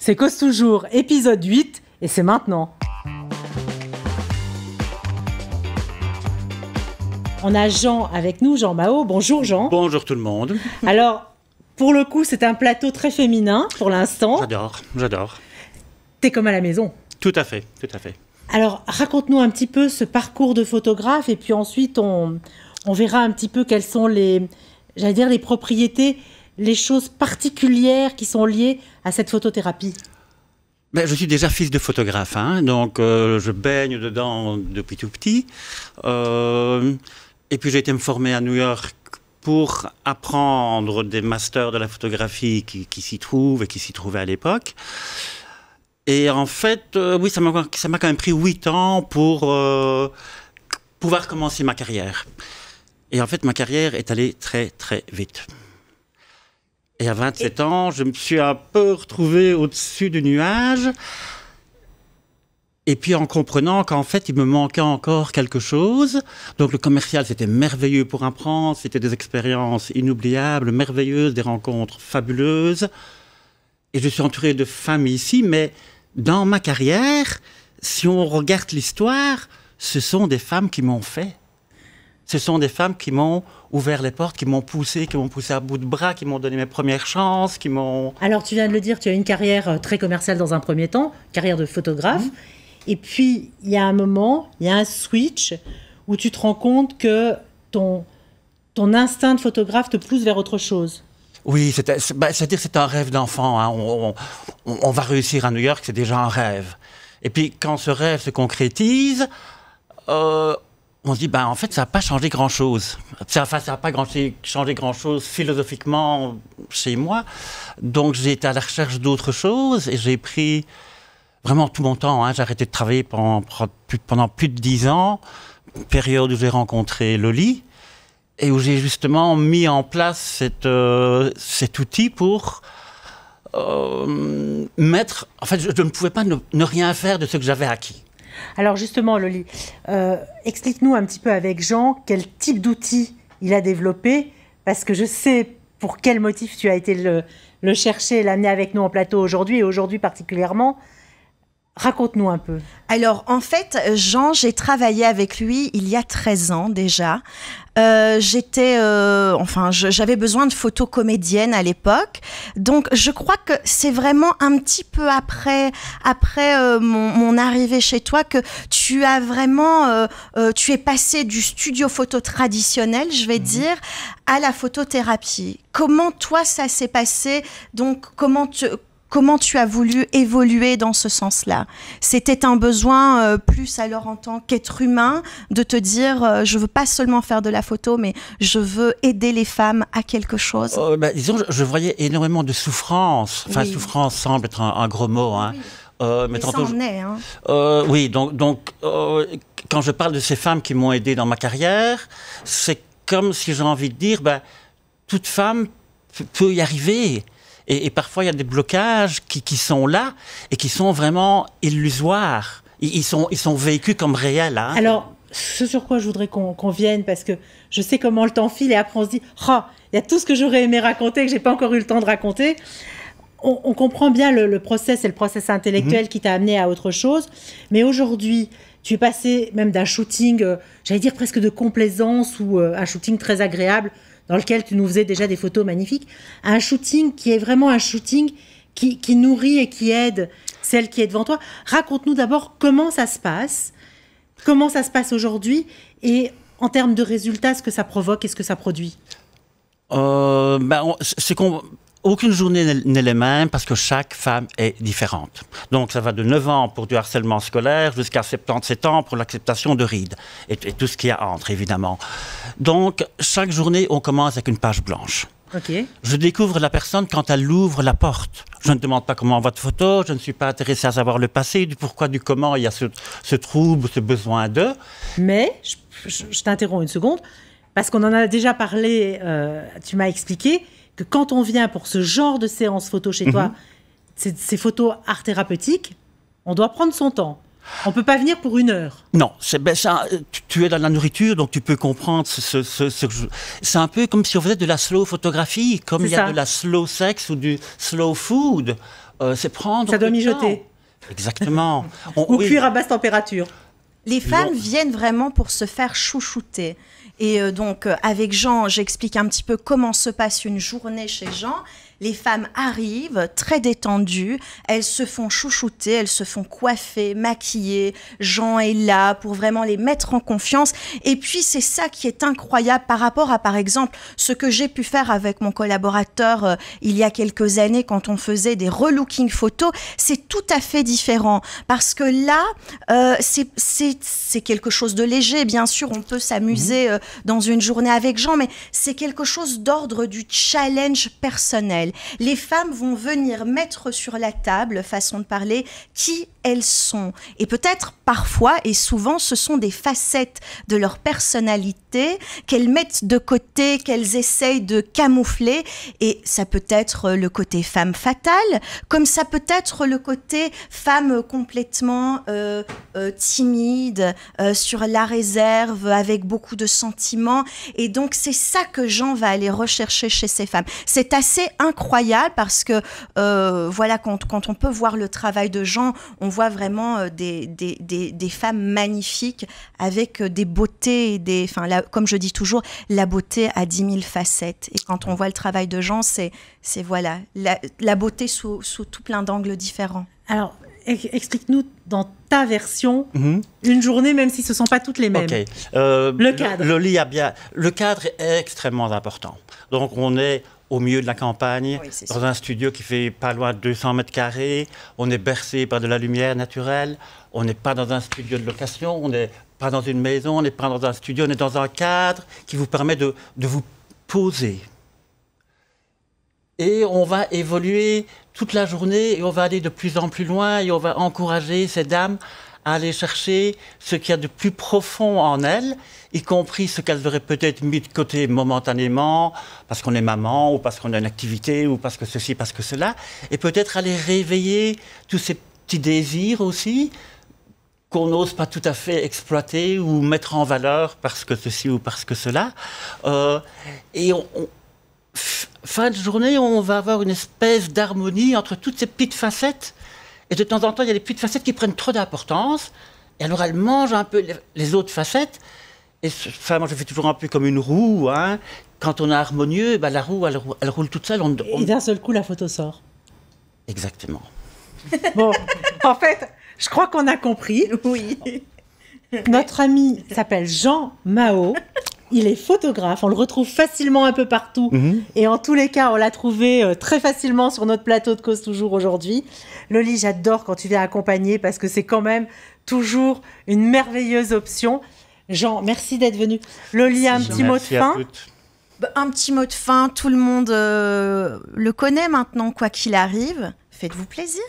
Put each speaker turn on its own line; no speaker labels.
C'est Cause Toujours, épisode 8, et c'est maintenant. On a Jean avec nous, Jean Mao. Bonjour Jean.
Bonjour tout le monde.
Alors, pour le coup, c'est un plateau très féminin pour l'instant.
J'adore.
T'es comme à la maison.
Tout à fait.
Alors, raconte-nous un petit peu ce parcours de photographe et puis ensuite, on verra un petit peu quelles sont les propriétés, les choses particulières qui sont liées à cette photothérapie.
Je suis déjà fils de photographe, donc je baigne dedans depuis tout petit. Et puis j'ai été me former à New York pour apprendre des masters de la photographie qui s'y trouvent et qui s'y trouvaient à l'époque. Et en fait, oui, ça m'a quand même pris 8 ans pour pouvoir commencer ma carrière. Et en fait, ma carrière est allée très, très vite. Et à 27 ans, je me suis un peu retrouvé au-dessus du nuage. Et puis en comprenant qu'en fait, il me manquait encore quelque chose. Donc le commercial, c'était merveilleux pour apprendre. C'était des expériences inoubliables, merveilleuses, des rencontres fabuleuses. Et je suis entouré de femmes ici, mais dans ma carrière, si on regarde l'histoire, ce sont des femmes qui m'ont fait. Ce sont des femmes qui m'ont ouvert les portes, qui m'ont poussé à bout de bras, qui m'ont donné mes premières chances, qui m'ont...
Alors, tu viens de le dire, tu as une carrière très commerciale dans un premier temps, carrière de photographe. Et puis, il y a un moment, il y a un switch où tu te rends compte que ton instinct de photographe te pousse vers autre chose.
Oui, c'est-à-dire c'est un rêve d'enfant. On va réussir à New York, c'est déjà un rêve. Et puis, quand ce rêve se concrétise... on se dit, en fait, ça n'a pas changé grand-chose. Ça n'a pas changé grand-chose philosophiquement chez moi. Donc, j'ai été à la recherche d'autre chose et j'ai pris vraiment tout mon temps. J'ai arrêté de travailler pendant plus de 10 ans, période où j'ai rencontré Loli et où j'ai justement mis en place cet outil pour mettre... En fait, je ne pouvais pas ne rien faire de ce que j'avais acquis.
Alors justement, Loli, explique-nous un petit peu avec Jean quel type d'outil il a développé, parce que je sais pour quel motif tu as été le chercher et l'amener avec nous en plateau aujourd'hui, et aujourd'hui particulièrement. Raconte-nous un peu.
Alors, en fait, Jean, j'ai travaillé avec lui il y a 13 ans déjà. J'avais besoin de photos comédiennes à l'époque. Donc, je crois que c'est vraiment un petit peu après mon arrivée chez toi que tu as vraiment... tu es passé du studio photo traditionnel, je vais dire, à la photothérapie. Comment, toi, ça s'est passé? Donc, Comment tu as voulu évoluer dans ce sens-là? C'était un besoin plus alors en tant qu'être humain de te dire je veux pas seulement faire de la photo, mais je veux aider les femmes à quelque chose.
Disons, je voyais énormément de souffrance. Enfin, oui. Souffrance semble être un gros mot.
Oui. Mais ça en est.
Oui, donc quand je parle de ces femmes qui m'ont aidé dans ma carrière, c'est comme si j'ai envie de dire, toute femme peut y arriver. Et parfois, il y a des blocages qui sont là et qui sont vraiment illusoires. Ils sont vécus comme réels.
Alors, ce sur quoi je voudrais qu'on vienne, parce que je sais comment le temps file et après on se dit « il y a tout ce que j'aurais aimé raconter que je n'ai pas encore eu le temps de raconter ». On comprend bien le process et le process intellectuel qui t'a amené à autre chose. Mais aujourd'hui, tu es passé même d'un shooting, j'allais dire presque de complaisance ou un shooting très agréable, dans lequel tu nous faisais déjà des photos magnifiques, à un shooting qui est vraiment un shooting qui nourrit et qui aide celle qui est devant toi. Raconte-nous d'abord comment ça se passe aujourd'hui, et en termes de résultats, ce que ça provoque et ce que ça produit.
Aucune journée n'est la même parce que chaque femme est différente. Donc ça va de 9 ans pour du harcèlement scolaire jusqu'à 77 ans pour l'acceptation de rides et tout ce qu'il y a entre, évidemment. Donc chaque journée, on commence avec une page blanche.
Okay.
Je découvre la personne quand elle ouvre la porte. Je ne demande pas comment va votre photo, je ne suis pas intéressé à savoir le passé, du pourquoi, du comment, il y a ce trouble, ce besoin de... Mais,
je t'interromps une seconde, parce qu'on en a déjà parlé, tu m'as expliqué que quand on vient pour ce genre de séance photo chez toi, ces photos art thérapeutiques, on doit prendre son temps. On ne peut pas venir pour 1 heure.
Non, tu es dans la nourriture, donc tu peux comprendre c'est un peu comme si on faisait de la slow photographie, comme il y a de la slow sex ou du slow food. C'est prendre.
Ça doit
le
mijoter.
temps. Exactement.
Ou cuire à basse température.
Les femmes viennent vraiment pour se faire chouchouter. Et donc, avec Jean, j'explique un petit peu comment se passe une journée chez Jean. Les femmes arrivent très détendues, elles se font chouchouter, elles se font coiffer, maquiller. Jean est là pour vraiment les mettre en confiance. Et puis, c'est ça qui est incroyable par rapport à, par exemple, ce que j'ai pu faire avec mon collaborateur il y a quelques années quand on faisait des relooking photos. C'est tout à fait différent parce que là, c'est quelque chose de léger. Bien sûr, on peut s'amuser dans une journée avec Jean, mais c'est quelque chose d'ordre du challenge personnel. Les femmes vont venir mettre sur la table, façon de parler, qui elles sont. Et peut-être parfois et souvent, ce sont des facettes de leur personnalité qu'elles mettent de côté, qu'elles essayent de camoufler. Et ça peut être le côté femme fatale, comme ça peut être le côté femme complètement timide, sur la réserve, avec beaucoup de sentiments. Et donc, c'est ça que Jean va aller rechercher chez ces femmes. C'est assez incroyable parce que, voilà, quand on peut voir le travail de Jean, on voit vraiment des femmes magnifiques avec des beautés, comme je dis toujours, la beauté a 10 000 facettes. Et quand on voit le travail de Jean, c'est voilà, la beauté sous tout plein d'angles différents.
Alors, explique-nous dans ta version, une journée, même si ce ne sont pas toutes les mêmes.
Okay.
Le cadre.
Le cadre est extrêmement important. Donc, on est au milieu de la campagne, oui, dans un studio qui fait pas loin de 200 mètres carrés. On est bercé par de la lumière naturelle. On n'est pas dans un studio de location. On n'est pas dans une maison. On n'est pas dans un studio. On est dans un cadre qui vous permet de vous poser. Et on va évoluer toute la journée et on va aller de plus en plus loin et on va encourager ces dames à aller chercher ce qu'il y a de plus profond en elles, y compris ce qu'elles auraient peut-être mis de côté momentanément, parce qu'on est maman, ou parce qu'on a une activité, ou parce que ceci, parce que cela, et peut-être aller réveiller tous ces petits désirs aussi, qu'on n'ose pas tout à fait exploiter ou mettre en valeur parce que ceci ou parce que cela. Et fin de journée, on va avoir une espèce d'harmonie entre toutes ces petites facettes. Et de temps en temps, il y a des petites facettes qui prennent trop d'importance. Et alors, elles mangent un peu les autres facettes. Et moi, je fais toujours un peu comme une roue. Hein. Quand on est harmonieux, la roue, elle roule toute seule.
Et d'un seul coup, la photo sort.
Exactement.
Bon, en fait, je crois qu'on a compris.
Oui.
Notre ami s'appelle Jean Mao. Il est photographe, on le retrouve facilement un peu partout. Et en tous les cas, on l'a trouvé très facilement sur notre plateau de Cause Toujours aujourd'hui. Loli, j'adore quand tu viens accompagner parce que c'est quand même toujours une merveilleuse option. Jean, merci d'être venu. Loli, un petit mot de fin.
Un petit mot de fin, tout le monde le connaît maintenant, quoi qu'il arrive. Faites-vous plaisir.